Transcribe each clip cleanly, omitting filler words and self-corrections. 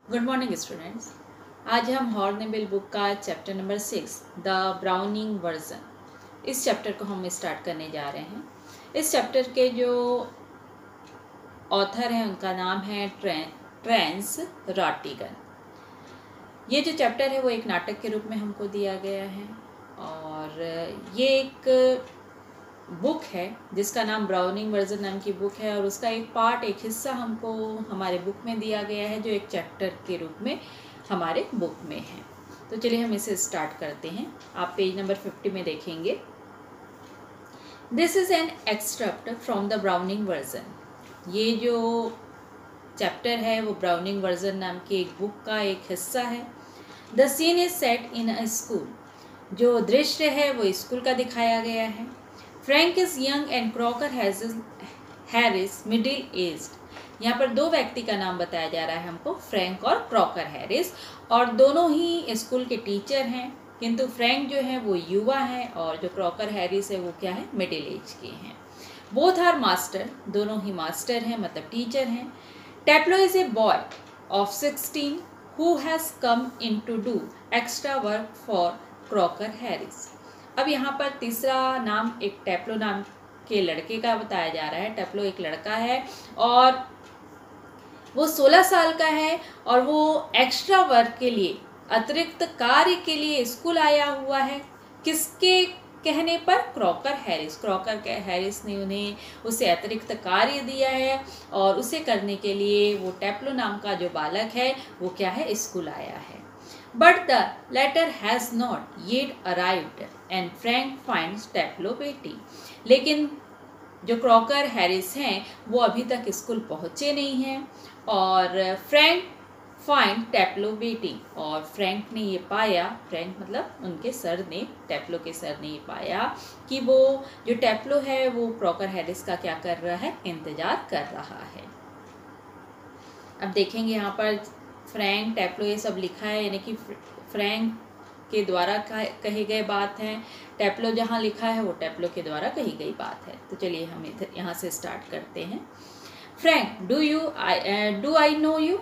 Good morning students. आज हम हॉर्नेबिल book का chapter number 6 the browning version, इस चैप्टर को हम स्टार्ट करने जा रहे हैं। इस चैप्टर के जो ऑथर हैं उनका नाम है ट्रेंस रॉटिगन। ये जो चैप्टर है वो एक नाटक के रूप में हमको दिया गया है और ये एक बुक है जिसका नाम ब्राउनिंग वर्जन नाम की बुक है और उसका एक पार्ट, एक हिस्सा हमको हमारे बुक में दिया गया है जो एक चैप्टर के रूप में हमारे बुक में है। तो चलिए हम इसे स्टार्ट करते हैं। आप पेज नंबर 50 में देखेंगे, this is an extract from the browning version. ये जो चैप्टर है वो ब्राउनिंग वर्जन नाम की एक बुक का एक हिस्सा है। The scene is set in a school. जो दृश्य है वो स्कूल का दिखाया गया है। Frank is young and Crocker Harris middle aged. यहाँ पर दो व्यक्ति का नाम बताया जा रहा है हमको, फ्रैंक और क्रॉकर हैरिस, और दोनों ही स्कूल के टीचर हैं। किंतु फ्रैंक जो है वो युवा है और जो क्रॉकर हैरिस है वो क्या है, मिडिल एज के हैं। बोथ आर मास्टर, दोनों ही मास्टर हैं मतलब टीचर हैं। Taplow is a boy of 16 who has come in to do extra work for Crocker Harris. अब यहाँ पर तीसरा नाम एक टेप्लो नाम के लड़के का बताया जा रहा है। टेप्लो एक लड़का है और वो 16 साल का है और वो एक्स्ट्रा वर्क के लिए, अतिरिक्त कार्य के लिए स्कूल आया हुआ है। किसके कहने पर? क्रॉकर हैरिस ने उसे अतिरिक्त कार्य दिया है और उसे करने के लिए वो टेप्लो नाम का जो बालक है वो क्या है, स्कूल आया है। But the letter has not yet arrived and Frank finds टेप्लो बेटी। लेकिन जो क्रॉकर हैरिस हैं वो अभी तक स्कूल पहुँचे नहीं हैं और फ्रैंक फाइंड टेप्लो बेटी। और फ्रैंक ने ये पाया, फ्रैंक मतलब उनके सर ने, टेप्लो के सर ने ये पाया कि वो जो टेप्लो है वो क्रॉकर हैरिस का क्या कर रहा है, इंतज़ार कर रहा है। अब देखेंगे यहाँ पर फ्रैंक, टेप्लो ये सब लिखा है, यानी कि फ्रैंक के द्वारा कही गई बात है। टेप्लो जहाँ लिखा है वो टेप्लो के द्वारा कही गई बात है। तो चलिए हम इधर यहाँ से स्टार्ट करते हैं। Frank, do I know you?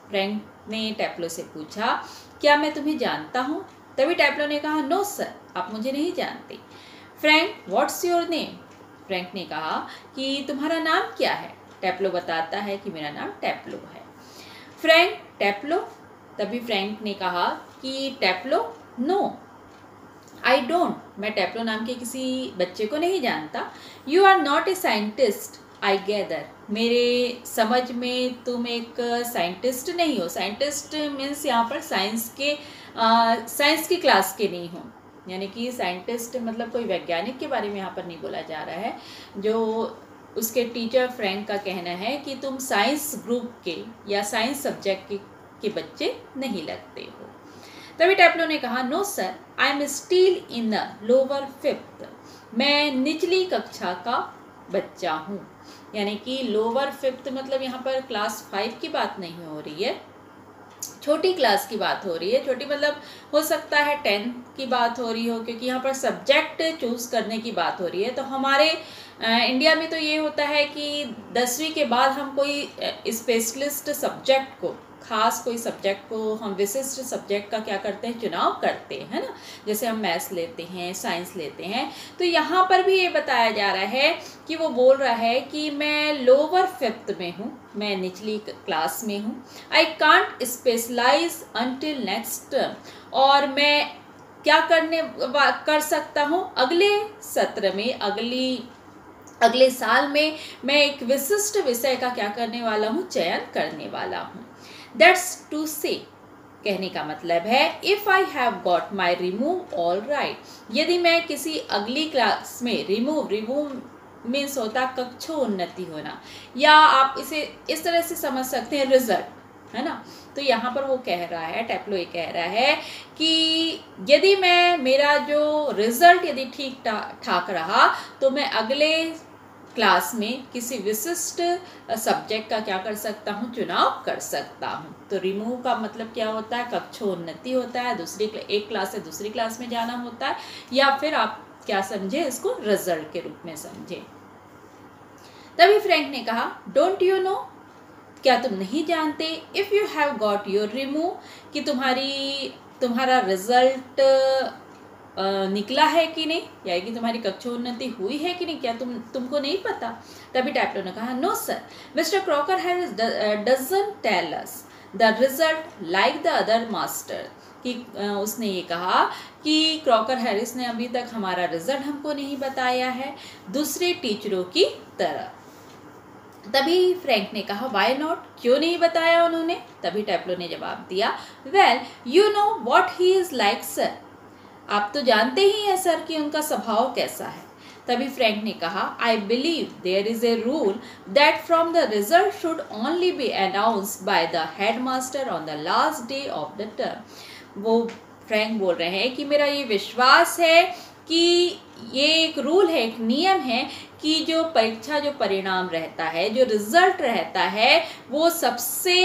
Frank ने टेप्लो से पूछा, क्या मैं तुम्हें जानता हूँ? तभी टेप्लो ने कहा, नो सर, आप मुझे नहीं जानते। Frank, what's your name? Frank ने कहा कि तुम्हारा नाम क्या है? टेप्लो बताता है कि मेरा नाम टेप्लो है। फ्रैंक, टेप्लो? तभी फ्रैंक ने कहा कि टेप्लो, नो आई डोंट, मैं टेप्लो नाम के किसी बच्चे को नहीं जानता। You are not a scientist I gather, मेरे समझ में तुम एक साइंटिस्ट नहीं हो। साइंटिस्ट मीन्स यहाँ पर साइंस की क्लास के नहीं हो, यानी कि साइंटिस्ट मतलब कोई वैज्ञानिक के बारे में यहाँ पर नहीं बोला जा रहा है। जो उसके टीचर फ्रैंक का कहना है कि तुम साइंस ग्रुप के या साइंस सब्जेक्ट के बच्चे नहीं लगते हो। तभी टेप्लो ने कहा, no sir, I am still in the lower 5th, मैं निचली कक्षा का बच्चा हूँ। यानी कि लोअर 5th मतलब यहाँ पर क्लास 5 की बात नहीं हो रही है, छोटी क्लास की बात हो रही है। छोटी मतलब हो सकता है 10th की बात हो रही हो, क्योंकि यहाँ पर सब्जेक्ट चूज करने की बात हो रही है। तो हमारे इंडिया में तो ये होता है कि 10वीं के बाद हम कोई स्पेशलिस्ट सब्जेक्ट को, खास कोई सब्जेक्ट को, हम विशिष्ट सब्जेक्ट का क्या करते हैं, चुनाव करते हैं, है ना। जैसे हम मैथ्स लेते हैं, साइंस लेते हैं। तो यहाँ पर भी ये बताया जा रहा है कि वो बोल रहा है कि मैं लोअर 5th में हूँ, मैं निचली क्लास में हूँ। I can't specialise until next term, और मैं क्या कर सकता हूँ अगले सत्र में, अगले साल में मैं एक विशिष्ट विषय का क्या करने वाला हूँ, चयन करने वाला हूँ। दैट्स टू से, कहने का मतलब है, if I have got my remove all right, यदि मैं किसी अगली क्लास में रिमूव मीन्स होता कक्षोन्नति होना, या आप इसे इस तरह से समझ सकते हैं, रिजल्ट, है ना। तो यहाँ पर वो कह रहा है, टेप्लो ये कह रहा है कि यदि मेरा जो रिजल्ट यदि ठीक ठाक रहा तो मैं अगले क्लास में किसी विशिष्ट सब्जेक्ट का क्या कर सकता हूँ, चुनाव कर सकता हूँ। तो रिमूव का मतलब क्या होता है, कक्षोन्नति होता है, एक क्लास से दूसरी क्लास में जाना होता है, या फिर आप क्या समझे, इसको रिजल्ट के रूप में समझे। तभी फ्रैंक ने कहा, डोंट यू नो, क्या तुम नहीं जानते, if you have got your remove, कि तुम्हारा रिजल्ट निकला है कि नहीं, यानी कि तुम्हारी कक्षोन्नति हुई है कि नहीं, क्या तुमको नहीं पता। तभी टैप्लो ने कहा, no sir, Mister Crocker Harris doesn't tell us the result like the other master, कि उसने ये कहा कि क्रॉकर हैरिस ने अभी तक हमारा रिजल्ट हमको नहीं बताया है दूसरे टीचरों की तरह। तभी फ्रैंक ने कहा, वाई नॉट, क्यों नहीं बताया उन्होंने। तभी टैप्लो ने जवाब दिया, well you know what he is like sir, आप तो जानते ही हैं सर कि उनका स्वभाव कैसा है। तभी फ्रैंक ने कहा, I believe there is a rule that from the result should only be announced by the head master on the last day of the term. वो फ्रैंक बोल रहे हैं कि मेरा ये विश्वास है कि ये एक रूल है, एक नियम है कि जो परीक्षा, जो परिणाम रहता है, जो रिजल्ट रहता है, वो सबसे,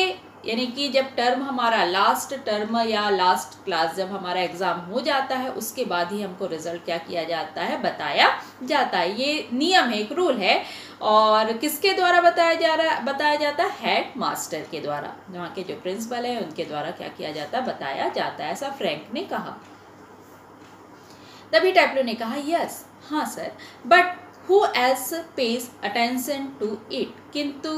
यानी कि जब टर्म हमारा लास्ट टर्म या लास्ट क्लास जब हमारा एग्ज़ाम हो जाता है, उसके बाद ही हमको रिजल्ट क्या किया जाता है, बताया जाता है। ये नियम है, एक रूल है। और किसके द्वारा बताया जाता है, हेड मास्टर के द्वारा, वहाँ के जो प्रिंसिपल है उनके द्वारा क्या किया जाता है, बताया जाता है, ऐसा फ्रैंक ने कहा। तभी टैप्लो ने कहा, यस, हाँ sir, but who else pays attention to it, किंतु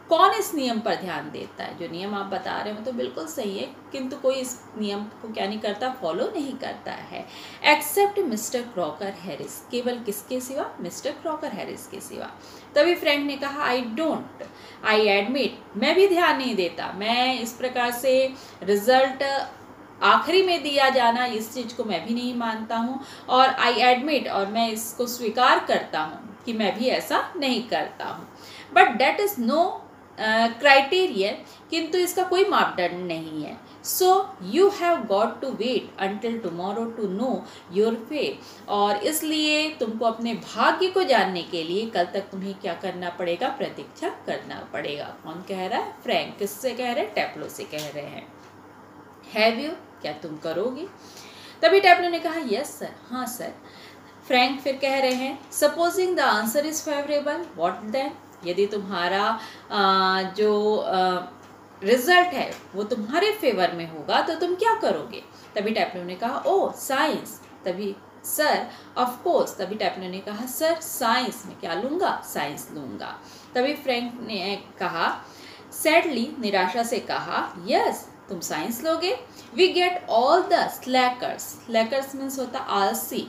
कौन इस नियम पर ध्यान देता है। जो नियम आप बता रहे हो तो बिल्कुल सही है, किंतु कोई इस नियम को क्या नहीं करता, फॉलो नहीं करता है, एक्सेप्ट मिस्टर क्रॉकर हैरिस, केवल किसके सिवा, मिस्टर क्रॉकर हैरिस के सिवा। तभी फ्रैंक ने कहा, आई एडमिट, मैं भी ध्यान नहीं देता, मैं इस प्रकार से रिजल्ट आखिरी में दिया जाना, इस चीज़ को मैं भी नहीं मानता हूँ, और आई एडमिट, और मैं इसको स्वीकार करता हूँ कि मैं भी ऐसा नहीं करता हूँ, but that is no criterion, किंतु इसका कोई मापदंड नहीं है। So you have got to wait until tomorrow to know your fate, और इसलिए तुमको अपने भाग्य को जानने के लिए कल तक तुम्हें क्या करना पड़ेगा, प्रतीक्षा करना पड़ेगा। कौन कह रहा है, फ्रैंक। किससे कह रहे हैं, टैप्लो से कह रहे हैं। हैव यू, क्या तुम करोगे। तभी टैप्लो ने कहा, यस सर, हाँ सर। फ्रैंक फिर कह रहे हैं, supposing the answer is favourable, what then, यदि तुम्हारा जो रिजल्ट है वो तुम्हारे फेवर में होगा तो तुम क्या करोगे। तभी टैप्लो ने कहा, ओ साइंस। तभी सर, ऑफ कोर्स। तभी टैप्लो ने कहा, सर साइंस में क्या लूँगा, साइंस लूँगा। तभी फ्रैंक ने कहा, सैडली, निराशा से कहा, यस, तुम साइंस लोगे। We get all the slackers means होता आलसी,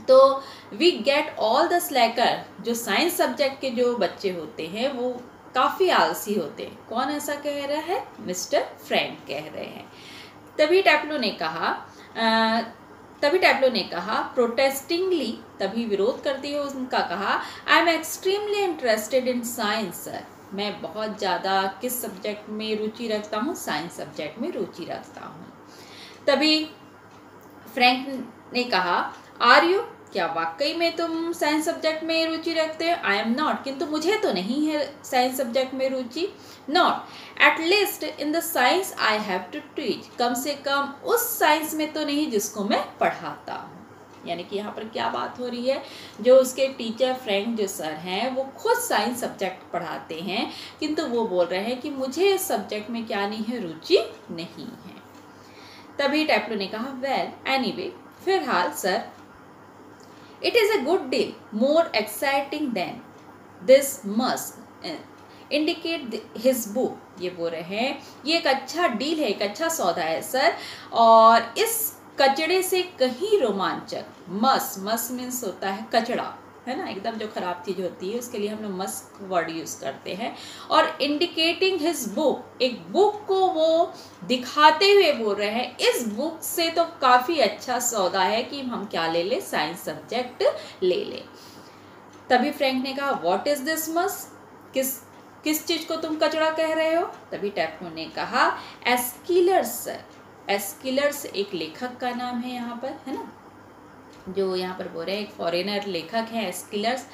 तो we get all the slacker, जो साइंस सब्जेक्ट के जो बच्चे होते हैं वो काफ़ी आलसी होते हैं। कौन ऐसा कह रहा है, मिस्टर फ्रैंक कह रहे हैं। तभी टैप्लो ने कहा प्रोटेस्टिंगली, तभी विरोध करते हुए उनका कहा, I am extremely interested in science sir, मैं बहुत ज़्यादा किस सब्जेक्ट में रुचि रखता हूँ, साइंस सब्जेक्ट में रुचि रखता हूँ। तभी फ्रैंक ने कहा, आर यू, क्या वाकई में तुम साइंस सब्जेक्ट में रुचि रखते हो। आई एम नॉट, किंतु मुझे तो नहीं है साइंस सब्जेक्ट में रुचि। Not at least in the science I have to teach, कम से कम उस साइंस में तो नहीं जिसको मैं पढ़ाता हूँ। यानी कि यहाँ पर क्या बात हो रही है, जो उसके टीचर फ्रैंक जो सर हैं वो खुद साइंस सब्जेक्ट पढ़ाते हैं, किंतु वो बोल रहे हैं कि मुझे इस सब्जेक्ट में क्या नहीं है, रुचि नहीं है। तभी टैप्लो ने कहा, वेल एनीवे, फिलहाल sir, it is a good deal more exciting than this must indicate his book. ये बोल रहे हैं ये एक अच्छा डील है, एक अच्छा सौदा है सर, और इस कचड़े से कहीं रोमांचक, मस मीन्स होता है कचड़ा, है ना, एकदम जो खराब चीज़ होती है उसके लिए हम लोग मस वर्ड यूज़ करते हैं। और इंडिकेटिंग हिज बुक, एक बुक को वो दिखाते हुए बोल रहे हैं इस बुक से तो काफ़ी अच्छा सौदा है कि हम क्या ले लें, साइंस सब्जेक्ट ले लें। तभी फ्रैंक ने कहा, व्हाट इज़ दिस मस, किस चीज़ को तुम कचड़ा कह रहे हो। तभी टैप्लो ने कहा, एस्किलर्स सर। एस्किलर्स एक लेखक का नाम है यहाँ पर, है ना, जो यहाँ पर बोल रहे हैं एक फॉरेनर लेखक है एस्किलर्स।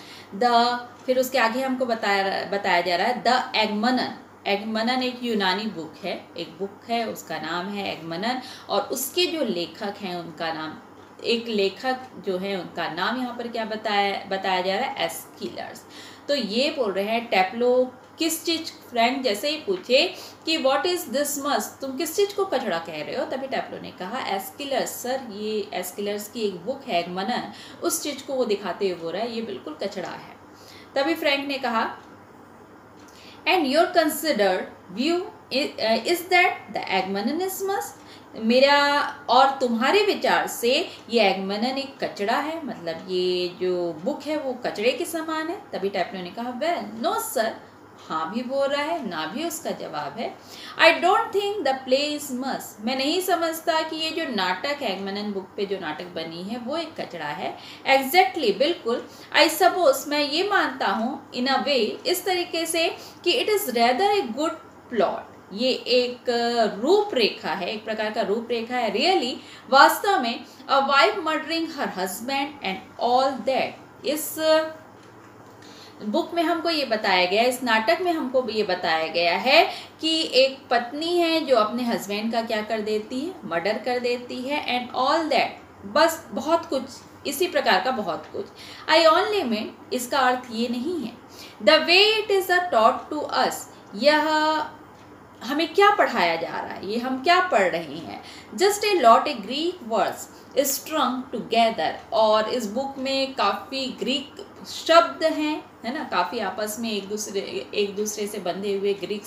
फिर उसके आगे हमको बताया जा रहा है द एगमनन। एगमनन एक यूनानी बुक है, एक बुक है उसका नाम है एगमनन, और उसके जो लेखक हैं उनका नाम, एक लेखक जो है उनका नाम यहाँ पर क्या बताया जा रहा है, एस्किलर्स। तो ये बोल रहे हैं टेप्लो किस चीज़, फ्रैंक जैसे ही पूछे कि व्हाट इज दिस मस्ट, तुम किस चीज़ को कचड़ा कह रहे हो, तभी टेप्लो ने कहा एस्किलर्स सर, ये एस्किलर्स की एक बुक है एगमनन, उस चीज़ को वो दिखाते हुए बोल रहा है ये बिल्कुल कचड़ा है। तभी फ्रैंक ने कहा and your considered view is that the एगमनन इज मस्ट, मेरा और तुम्हारे विचार से ये एगमनन एक कचड़ा है, मतलब ये जो बुक है वो कचड़े के समान है। तभी टेप्लो ने कहा वेल नो सर, हाँ भी बोल रहा है ना भी उसका जवाब है। I don't think the play is must, मैं नहीं समझता कि ये जो नाटक है एगमनन बुक पे जो नाटक बनी है वो एक कचड़ा है। एग्जैक्टली बिल्कुल। आई सपोज, मैं ये मानता हूँ इन अ वे, इस तरीके से कि it is rather a good plot, ये एक रूपरेखा है, एक प्रकार का रूपरेखा है। रियली, वास्तव में a wife murdering her husband and all that, इस बुक में हमको ये बताया गया, इस नाटक में हमको ये बताया गया है कि एक पत्नी है जो अपने हस्बैंड का क्या कर देती है, मर्डर कर देती है, एंड ऑल दैट, बस बहुत कुछ, इसी प्रकार का बहुत कुछ। आई ओनली मीन, इसका अर्थ ये नहीं है the way it is a taught to us, यह हमें क्या पढ़ाया जा रहा है, ये हम क्या पढ़ रहे हैं। Just a lot A Greek words स्ट्रंग together, और इस बुक में काफ़ी ग्रीक शब्द हैं, है ना, काफ़ी आपस में एक दूसरे से बंधे हुए ग्रीक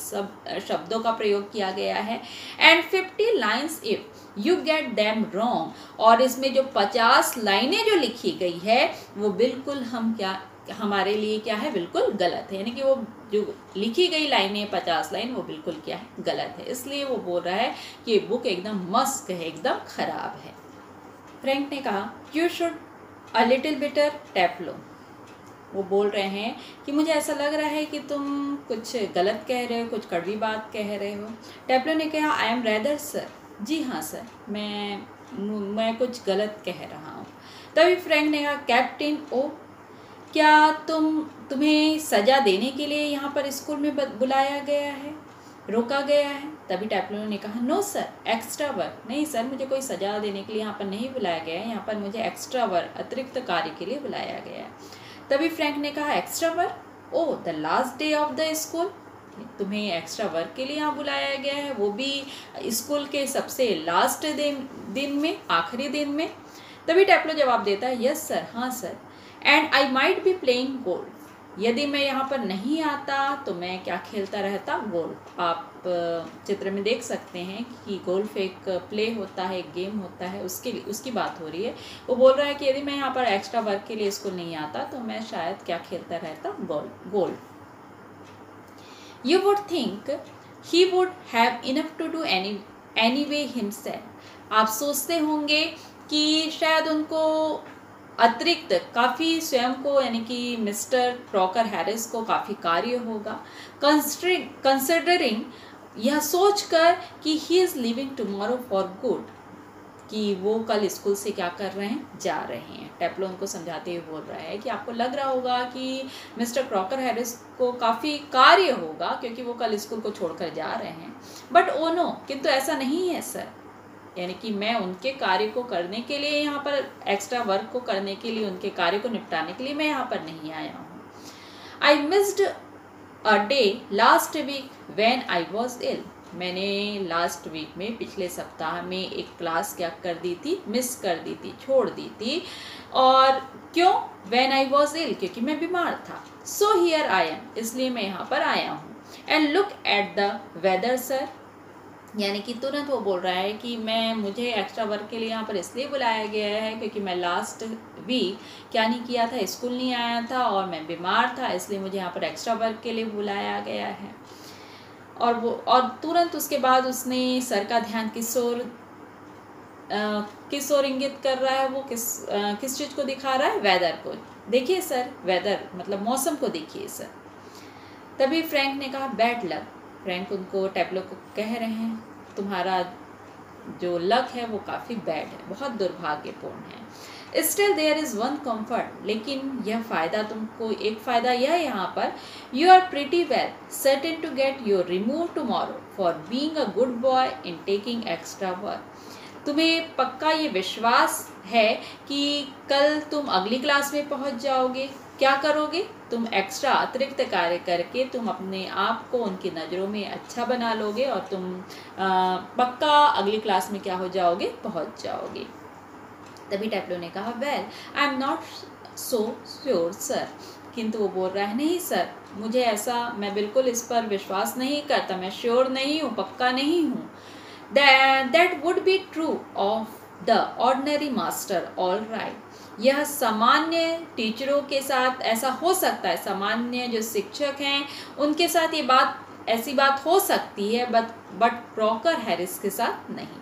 शब्दों का प्रयोग किया गया है। And 50 lines if you get them wrong, और इसमें जो 50 लाइनें जो लिखी गई है वो बिल्कुल हमारे लिए क्या है, बिल्कुल गलत है, यानी कि वो जो लिखी गई लाइनें 50 लाइन वो बिल्कुल क्या है, गलत है। इसलिए वो बोल रहा है कि ये बुक एकदम मस्त है, एकदम खराब है। फ्रैंक ने कहा you should a little bitter Taplow, वो बोल रहे हैं कि मुझे ऐसा लग रहा है कि तुम कुछ गलत कह रहे हो, कुछ कड़वी बात कह रहे हो। टेप्लो ने कहा आई एम रेदर सर, जी हाँ सर, मैं कुछ गलत कह रहा हूँ। तभी फ्रैंक ने कहा कैप्टन ओ, क्या तुम्हें सज़ा देने के लिए यहाँ पर स्कूल में बुलाया गया है, रोका गया है। तभी टेप्लो ने कहा नो सर, एक्स्ट्रा वर्क, नहीं सर मुझे कोई सज़ा देने के लिए यहाँ पर नहीं बुलाया गया है, यहाँ पर मुझे एक्स्ट्रा वर्क, अतिरिक्त कार्य के लिए बुलाया गया है। तभी फ्रैंक ने कहा extra work, on the last day of the school, तुम्हें एक्स्ट्रा वर्क के लिए यहाँ बुलाया गया है, वो भी स्कूल के सबसे लास्ट दिन में, आखिरी दिन में। तभी टेप्लो जवाब देता है यस सर, हाँ sir, and I might be playing golf, यदि मैं यहाँ पर नहीं आता तो मैं क्या खेलता रहता, गोल्फ। आप चित्र में देख सकते हैं कि गोल्फ एक प्ले होता है, एक गेम होता है, उसकी बात हो रही है। वो बोल रहा है कि यदि मैं यहाँ पर एक्स्ट्रा वर्क के लिए स्कूल नहीं आता तो मैं शायद क्या खेलता रहता, golf. You would think he would have enough to do any way himself, आप सोचते होंगे कि शायद उनको अतिरिक्त काफ़ी स्वयं को, यानी कि मिस्टर क्रॉकर हैरिस को काफ़ी कार्य होगा। कंसिडरिंग, यह सोचकर कि he is living tomorrow for good, कि वो कल स्कूल से क्या कर रहे हैं, जा रहे हैं। टेप्लो उनको समझाते हुए बोल रहा है कि आपको लग रहा होगा कि मिस्टर क्रॉकर हैरिस को काफ़ी कार्य होगा क्योंकि वो कल स्कूल को छोड़कर जा रहे हैं, बट ओ नो, किंतु ऐसा नहीं है सर, यानी कि मैं उनके कार्य को करने के लिए यहाँ पर, एक्स्ट्रा वर्क को करने के लिए, उनके कार्य को निपटाने के लिए मैं यहाँ पर नहीं आया हूँ। I missed a day last week when I was ill, मैंने लास्ट वीक में, पिछले सप्ताह में एक क्लास क्या कर दी थी, मिस कर दी थी, छोड़ दी थी। और क्यों, व्हेन आई वॉज इल, क्योंकि मैं बीमार था। सो हियर आई एम, इसलिए मैं यहाँ पर आया हूँ। And look at the weather sir, यानी कि तुरंत वो बोल रहा है कि मुझे एक्स्ट्रा वर्क के लिए यहाँ पर इसलिए बुलाया गया है क्योंकि मैं लास्ट वीक क्या नहीं किया था, स्कूल नहीं आया था और मैं बीमार था, इसलिए मुझे यहाँ पर एक्स्ट्रा वर्क के लिए बुलाया गया है। और तुरंत उसके बाद उसने सर का ध्यान किस ओर इंगित कर रहा है, वो किस चीज़ को दिखा रहा है, वेदर को। देखिए सर, वेदर मतलब मौसम को देखिए सर। तभी फ्रैंक ने कहा बैड लक, फ्रैंक उनको, टेप्लो को कह रहे हैं तुम्हारा जो लक है वो काफ़ी बैड है, बहुत दुर्भाग्यपूर्ण है। Still there is one comfort, लेकिन यह फ़ायदा तुमको, एक फ़ायदा यह है यहाँ पर, you are pretty well certain to get your remove tomorrow for being a good boy in taking extra work, तुम्हें पक्का ये विश्वास है कि कल तुम अगली क्लास में पहुँच जाओगे क्या करोगे? तुम एक्स्ट्रा अतिरिक्त कार्य करके तुम अपने आप को उनकी नज़रों में अच्छा बना लोगे और तुम पक्का अगली क्लास में क्या हो जाओगे? पहुंच जाओगे। तभी टैप्लो ने कहा, well I am not so sure sir. किंतु वो बोल रहा है, नहीं सर, मुझे ऐसा, मैं बिल्कुल इस पर विश्वास नहीं करता, मैं श्योर नहीं हूँ, पक्का नहीं हूँ। That would be true of the ordinary master, all right. यह सामान्य टीचरों के साथ ऐसा हो सकता है, सामान्य जो शिक्षक हैं उनके साथ ये बात, ऐसी बात हो सकती है, बट क्रॉकर हैरिस के साथ नहीं।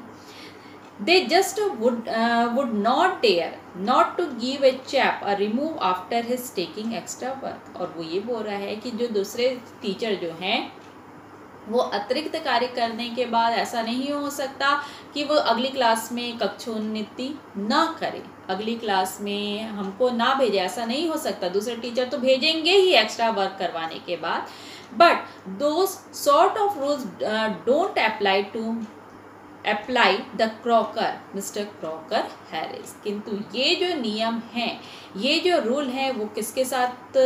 They just would not dare not to give a chap a remove after his taking extra work। और वो ये बोल रहा है कि जो दूसरे टीचर जो हैं वो अतिरिक्त कार्य करने के बाद ऐसा नहीं हो सकता कि वो अगली क्लास में कक्षोन्नति ना करे, अगली क्लास में हमको ना भेजे, ऐसा नहीं हो सकता। दूसरे टीचर तो भेजेंगे ही एक्स्ट्रा वर्क करवाने के बाद, but those sort of rules don't apply the Crocker, mister Crocker Harris. किंतु ये जो नियम हैं, ये जो रूल हैं, वो किसके साथ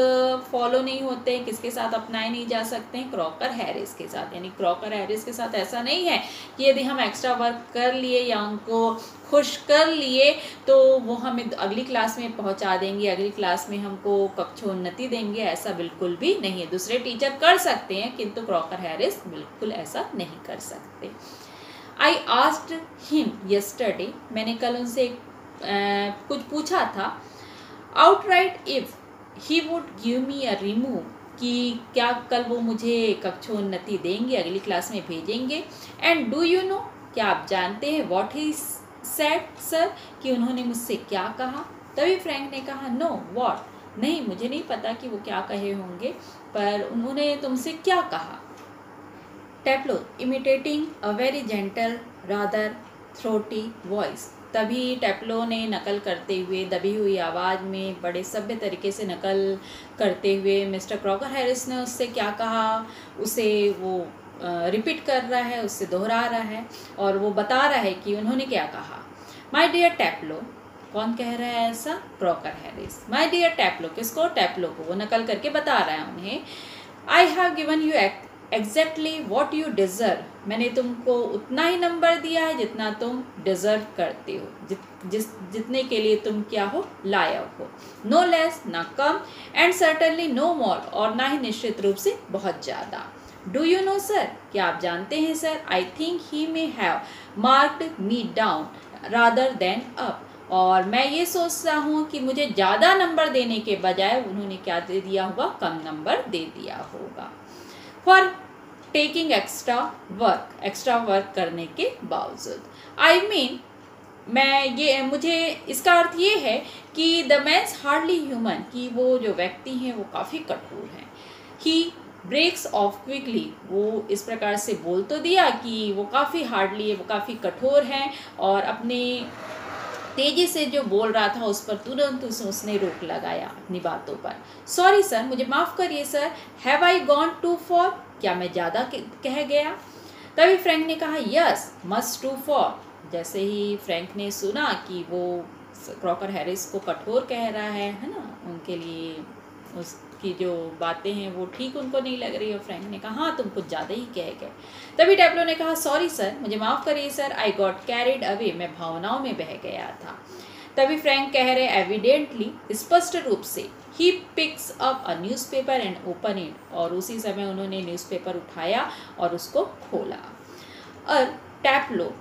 फॉलो नहीं होते, किसके साथ अपनाए नहीं जा सकते हैं? क्रॉकर हैरिस के साथ। यानी क्रॉकर हैरिस के साथ ऐसा नहीं है कि यदि हम एक्स्ट्रा वर्क कर लिए या उनको खुश कर लिए तो वो हमें अगली क्लास में पहुंचा देंगे, अगली क्लास में हमको कक्षोन्नति देंगे, ऐसा बिल्कुल भी नहीं है। दूसरे टीचर कर सकते हैं किंतु क्रॉकर हैरिस बिल्कुल ऐसा नहीं कर सकते। I asked him yesterday, मैंने कल उनसे कुछ पूछा था, outright if he would give me a remove, कि क्या कल वो मुझे कक्षोन्नति देंगे, अगली क्लास में भेजेंगे। And do you know, क्या आप जानते हैं what he said sir, कि उन्होंने मुझसे क्या कहा? तभी फ्रैंक ने कहा, no what, नहीं मुझे नहीं पता कि वो क्या कहे होंगे, पर उन्होंने तुमसे क्या कहा? टैप्लो imitating a very gentle rather throaty voice। तभी टैप्लो ने नकल करते हुए दबी हुई आवाज़ में बड़े सभ्य तरीके से नकल करते हुए मिस्टर क्रॉकर हैरिस ने उससे क्या कहा उसे वो रिपीट कर रहा है, उससे दोहरा रहा है और वो बता रहा है कि उन्होंने क्या कहा। माय डियर टैप्लो, कौन कह रहा है ऐसा? Crocker Harris. माय डियर टैप्लो, किसको? टैप्लो को। वो नकल करके बता रहा है उन्हें, आई have given you exactly what you deserve, मैंने तुमको उतना ही नंबर दिया है जितना तुम डिज़र्व करते हो, जितने के लिए तुम क्या हो, लायक हो। नो लेस, ना कम, एंड सर्टनली नो मोर, और ना ही निश्चित रूप से बहुत ज़्यादा। डू यू नो सर, क्या आप जानते हैं sir, I think he may have marked me down rather than up, और मैं ये सोचता हूँ कि मुझे ज़्यादा नंबर देने के बजाय उन्होंने क्या दे दिया होगा, कम नंबर दे दिया होगा। फॉर टेकिंग एक्स्ट्रा वर्क करने के बावजूद। आई मीन, मुझे इसका अर्थ ये है कि द मैन्स हार्डली ह्यूमन, कि वो जो व्यक्ति हैं वो काफ़ी कठोर हैं। ही ब्रेक्स ऑफ क्विकली, वो इस प्रकार से बोल तो दिया कि वो काफ़ी हार्डली है, वो काफ़ी कठोर हैं, और अपने तेज़ी से जो बोल रहा था उस पर तुरंत उसने रोक लगाया अपनी बातों पर। सॉरी सर, मुझे माफ़ करिए sir, have I gone too far, क्या मैं ज़्यादा कह गया? तभी फ्रैंक ने कहा, यस मच टू फॉर। जैसे ही फ्रैंक ने सुना कि वो क्रॉकर हैरिस को कठोर कह रहा है ना, उनके लिए उसकी जो बातें हैं वो ठीक उनको नहीं लग रही, और फ्रैंक ने कहा, हाँ तुम कुछ ज़्यादा ही कह गए। तभी टैप्लो ने कहा, सॉरी सर, मुझे माफ़ करिए sir, I got carried away, मैं भावनाओं में बह गया था। तभी फ्रैंक कह रहे, एविडेंटली, स्पष्ट रूप से, he picks up a newspaper and open it, और उसी समय उन्होंने न्यूज़पेपर उठाया और उसको खोला। और टैप्लो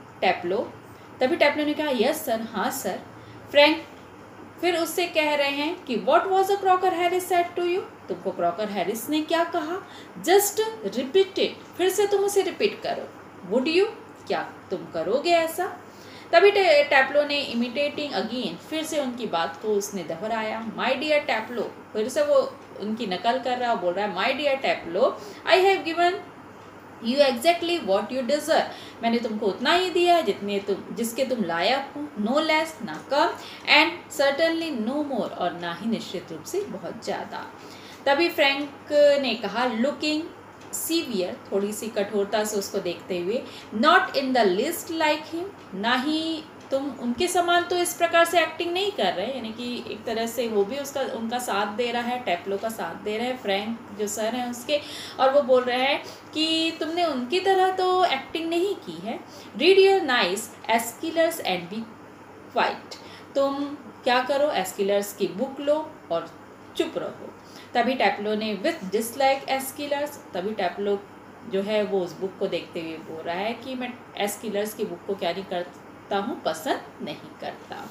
तभी टैप्लो ने कहा, यस सर, हाँ सर। फ्रैंक फिर उससे कह रहे हैं कि what was a Crocker Harris said to you, तुमको क्रॉकर हैरिस ने क्या कहा? जस्ट रिपीट इट, फिर से तुम उसे रिपीट करो। वुड यू, क्या तुम करोगे ऐसा? तभी टैप्लो ने इमिटेटिंग अगेन, फिर से उनकी बात को उसने दोहराया। माय डियर टैप्लो, फिर से वो उनकी नकल कर रहा, बोल रहा है, my dear Taplow, I have given you exactly what you deserve, मैंने तुमको उतना ही दिया है जिसके तुम लायक हो। नो लेस, ना कम, एंड सर्टनली नो मोर, और ना ही निश्चित रूप से बहुत ज़्यादा। तभी फ्रैंक ने कहा, लुकिंग सीवियर, थोड़ी सी कठोरता से उसको देखते हुए, not in the list like him, ना ही तुम उनके समान तो इस प्रकार से एक्टिंग नहीं कर रहे, यानी कि एक तरह से वो भी उनका साथ दे रहा है, टेप्लो का साथ दे रहे हैं, फ्रैंक जो सर हैं उसके, और वो बोल रहे हैं कि तुमने उनकी तरह तो एक्टिंग नहीं की है। Read your nice Aeschylus and be quiet. तुम क्या करो, एस्किलर्स की बुक लो और चुप रहो। तभी टेप्लो ने विथ डिसलाइक एस्किलर्स, तभी टेप्लो जो है वो उस बुक को देखते हुए बोल रहा है कि मैं एस्किलर्स की बुक को क्या नहीं करता हूँ, पसंद नहीं करता हूँ।